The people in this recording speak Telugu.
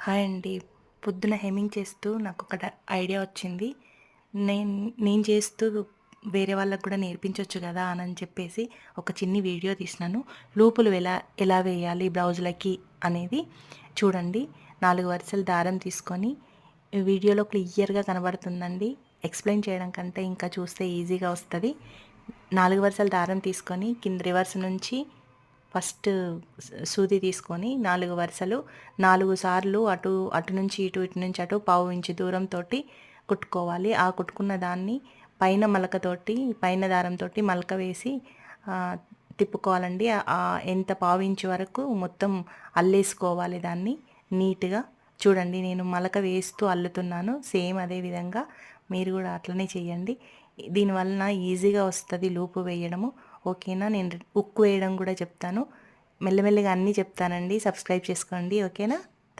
హాయ్ అండి. పొద్దున హెమ్మింగ్ చేస్తూ నాకొక ఐడియా వచ్చింది. నేను నేను చేస్తూ వేరే వాళ్ళకి కూడా నేర్పించొచ్చు కదా అని చెప్పేసి ఒక చిన్ని వీడియో తీసినాను. లూపులు ఎలా ఎలా వేయాలి బ్లౌజులకి అనేది చూడండి. 4 వరుసలు దారం తీసుకొని వీడియోలో క్లియర్‌గా కనబడుతుందండి. ఎక్స్‌ప్లెయిన్ చేయడం కంటే ఇంకా చూస్తే ఈజీగా వస్తది. 4 వరుసల దారం తీసుకొని కింద రివర్స్ నుంచి ఫస్ట్ సూది తీసుకొని 4 వరుసలు 4 సార్లు అటు అటు నుంచి ఇటు, ఇటు నుంచి అటు పావు ఇంచు దూరంతోటి కుట్టుకోవాలి. ఆ కుట్టుకున్న దాన్ని పైన మలకతోటి పైన దారంతోటి మలక వేసి తిప్పుకోవాలండి. ఎంత పావించు వరకు మొత్తం అల్లేసుకోవాలి దాన్ని నీట్‌గా. చూడండి నేను మలక వేస్తూ అల్లుతున్నాను. సేమ్ అదే విధంగా మీరు కూడా అట్లనే చేయండి. దీనివలన ఈజీగా వస్తది లూపు వేయడము. ఓకేనా? నేను ఉక్కు వేయడం కూడా చెప్తాను. మెల్లమెల్లగా అన్నీ చెప్తానండి. సబ్స్క్రైబ్ చేసుకోండి. ఓకేనా?